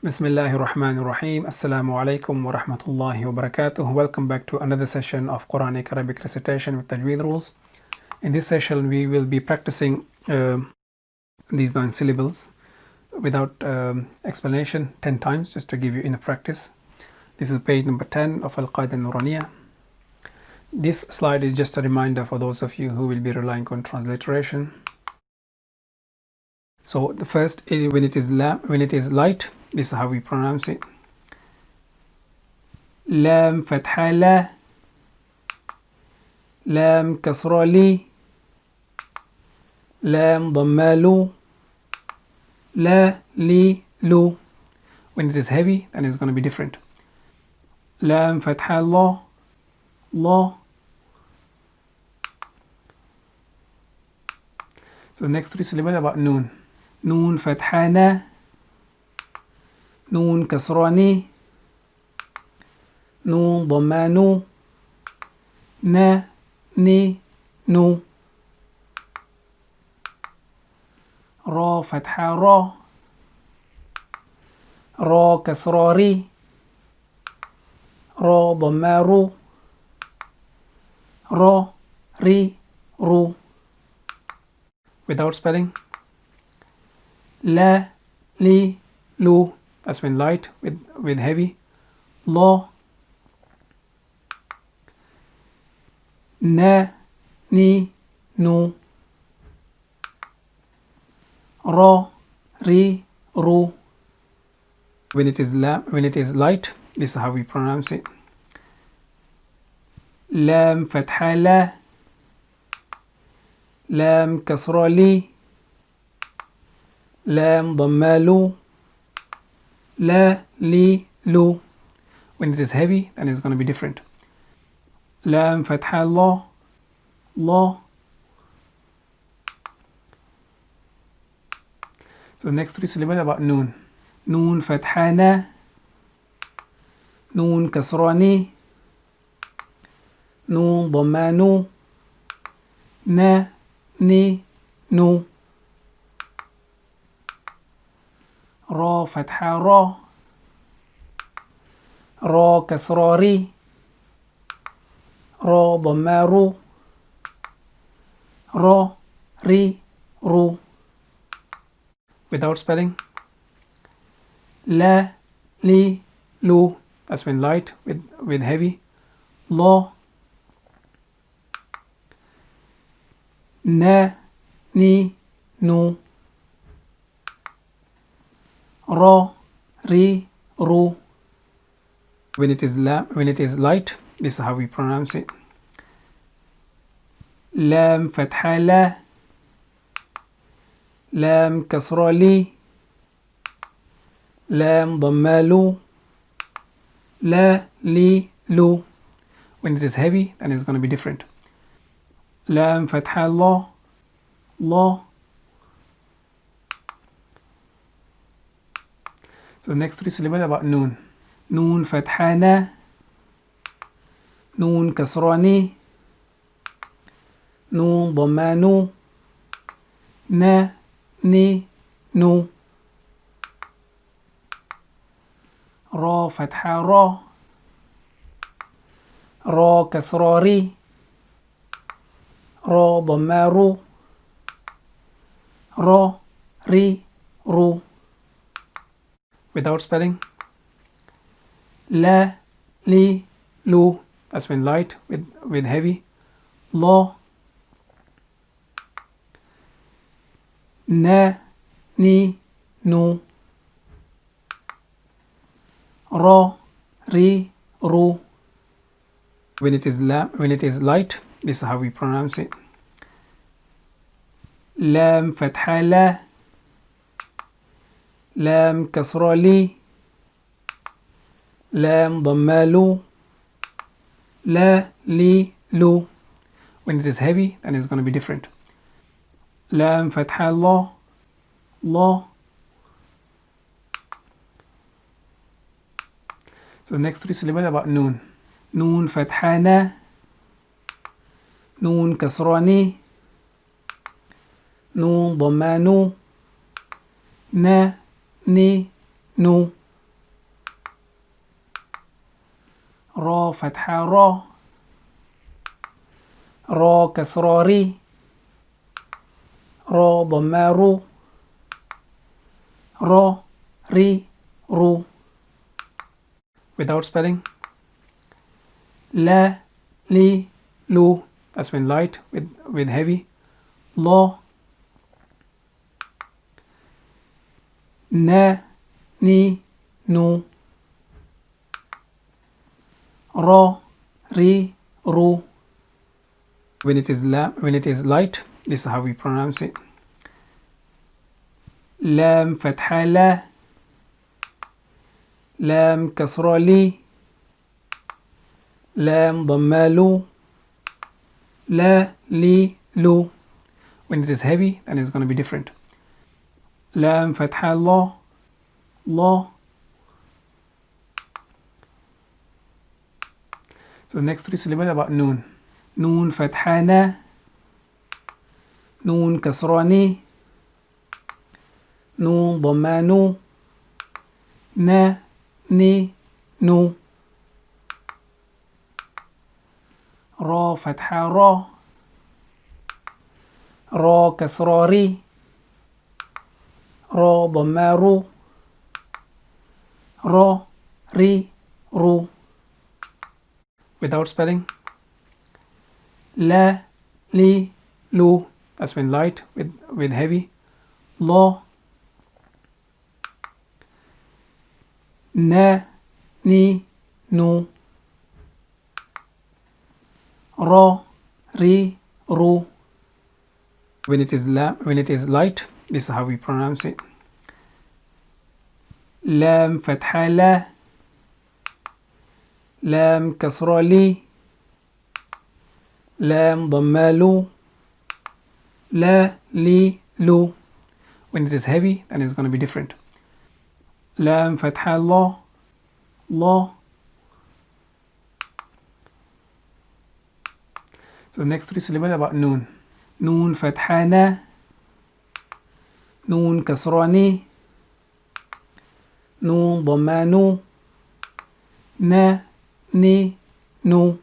Bismillahir Rahmanir Rahim. Assalamu alaikum wa rahmatullahi wa barakatuh. Welcome back to another session of Qur'anic Arabic Recitation with Tajweed Rules. In this session, we will be practicing these 9 syllables without explanation 10 times, just to give you enough practice. This is page number 10 of Al-Qaida Nuraniya. This slide is just a reminder for those of you who will be relying on transliteration. So the first, when it is light, this is how we pronounce it. Lam fatha la, lam kasra li, lam dhamma lu, la li lu. When it is heavy, then it's going to be different. Lam fatha la, la. So the next 3 syllables about noon. Noon fatha na, noon kasrani, noon dhammanu, na ni nu. Ra fatha ra, ra kasrari, ra dhammaru, ra ri ru. Without spelling. La li lu, that's when light with heavy. La na ni nu. Ra ri ru. When it is light, this is how we pronounce it. Lam fatha la, lam kasra li, lam dhamma lu, la li lu. When it is heavy, then it's going to be different. Lam fatha la, la. So the next 3 syllables about noon. Noon fatha na, noon kasrani, noon dhamma nu, na ni nu. Ra fatha ra, ra kasrari, ra dhammaru, ra ri ru. Without spelling. La li lu, that's when light with heavy. La na ni nu. Ra ri ru. When it is light, this is how we pronounce it. Lam fatha la, lam kasra li, lam dhamma lu, la li lu. When it is heavy, then it's going to be different. Lam fatha la, la. So the next 3 syllables about noon. Noon fatha na, noon kasrani, noon dhammanu, na ni nu. Ra fatha ra, ra kasrari, ra dhammaru, ra ri ru. Without spelling. La li lu, that's when light with heavy. La na ni nu. Ra ri ru. When it is light, this is how we pronounce it. Lam fatha la, lam kasra li, lam dhamma lu, la li lu. When it is heavy, then it's going to be different. Lam fatha la, la. So the next 3 syllables about noon. Noon fatha na, noon kasrani, noon dhamma nu, na ni nu. را فتحة را را كسرة ري را ضمة رو را ري رو without spelling. لا لي لو, that's when light with heavy. لا نا ني نو را ري رو. When it is light, this is how we pronounce it. لام فتحة لا لام كسرة لي لام ضمة لو لا لي لو. When it is heavy, then it's going to be different. لام فتحة لا لا. So the next three syllables about noon. نون فتحة نا نون كسرة ني نون ضمة نو نا ني نو. را فتحة را را كسرة ري را ضمة رو را ري رو without spelling. لا لي لو, that's when light with heavy. لا نا ني نو را ري رو. When it is light, this is how we pronounce it. لام فتحة لا لام كسرة لي لام ضمة لو لا لي لو. When it is heavy, then it's going to be different. لام فتحة لا لا. So the next three syllables about noon. نون فتحة نا نون كسرة ني نون ضمة نو نا ني نو.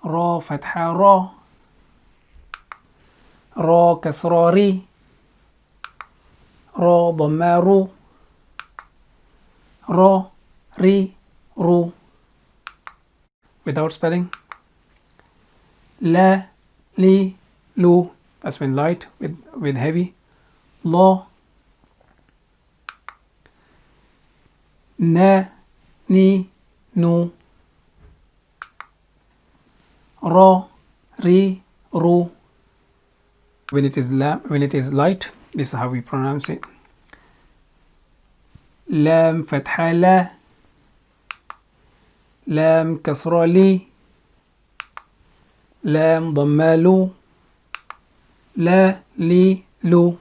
را فتحة را را كسرة ري را ضمة رو را ري رو without spelling. لا لي لو, that's when light with heavy. لا نا ني نو را ري رو. When it is light, this is how we pronounce it. لام فتحة لا لام كسرة لي لام ضمة لو لا لي لو.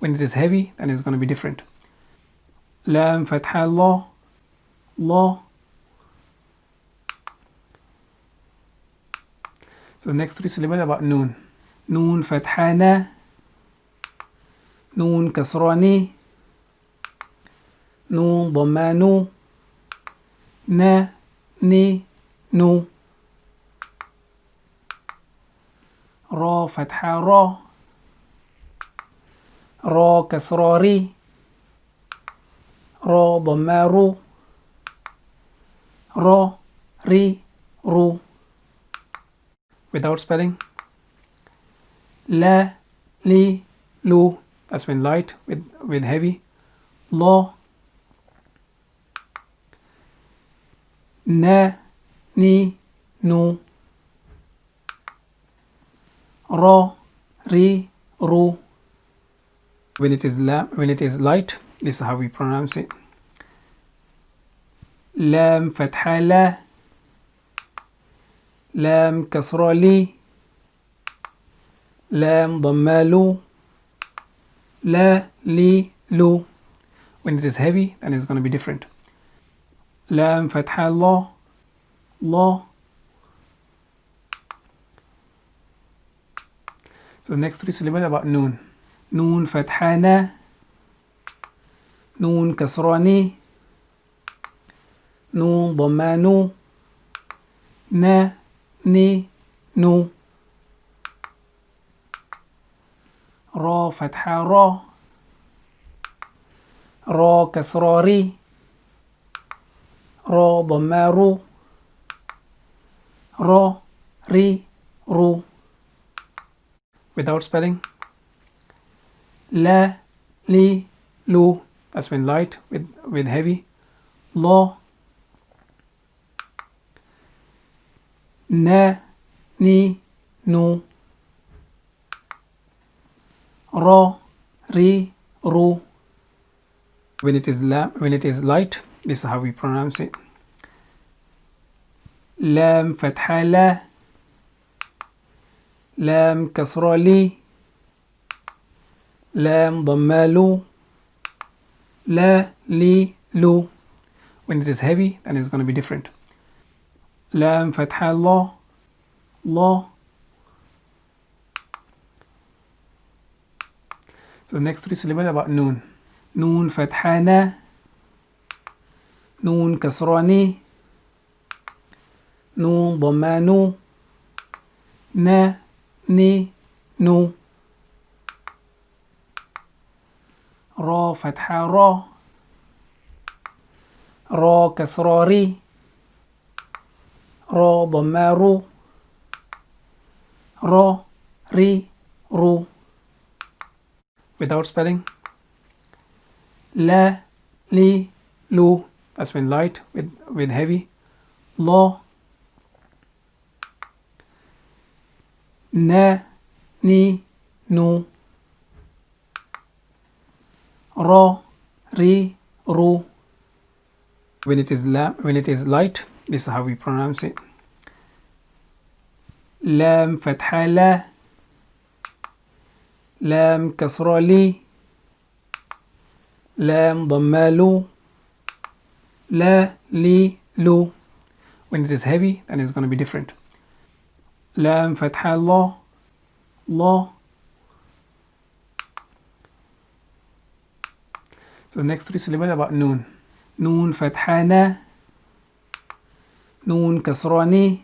When it is heavy, then it's going to be different. لام فتحة لا لا. So the next three syllables about noon. نون فتحة نا نون كسرة ني نون ضمة نو نا ني نو. را فتحة را را كسرة ري را ضمة رو را ري رو without spelling. لا لي لو, that's when light with heavy. لا نا ني نو را ري رو. When it is light, this is how we pronounce it. لام فتحة لا لام كسرة لي لام ضمة لو لا لي لو. When it is heavy, then it's going to be different. لام فتحة لا لا. So the next three syllables about noon. نون فتحة نا نون كسرة ني نون ضمة نو نا ني نو را فتحة را كسرة ري را ضمة رو را ري رو without spelling لا لي لو that's when light with heavy لا نا ني نو را ري رو when it is light this is how we pronounce it لام فتحة لا لام كسرة لي لام ضمة لو لا لي لو when it is heavy then it's going to be different لام فتحة لا لا so the next three syllables about noon نون فتحة نا نون كسرة ني نون ضمة نو نا ني نو را فتحة را كسرة ري را ضمة رو را ري رو without spelling لا لي لو that's when light with heavy لا نا ني نو را ري رو when it is light this is how we pronounce it لام فتحة لا لام كسرة لي لام ضمة لو لا لي لو when it is heavy then it's going to be different لام فتحة لا لا so the next three syllables about noon نون فتحة نا نون كسرة ني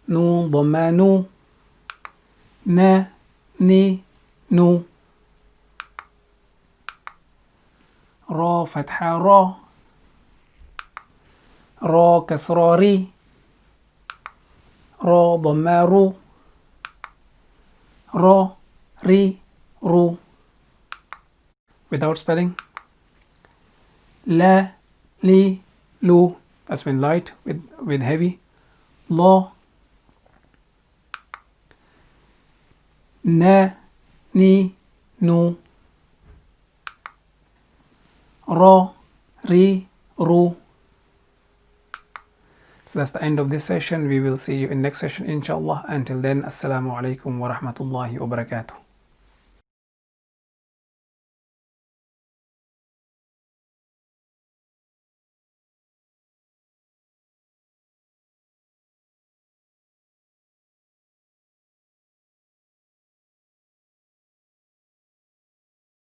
نون ضمة نو نا ني نو را فتحة را كسرة ري را ضمة رو را ري رو without spelling لا لي لو that's when light with heavy لا نا ني نو را ري رو So that's the end of this session. We will see you in next session inshallah. Until then, assalamu alaikum wa rahmatullahi wa barakatuh.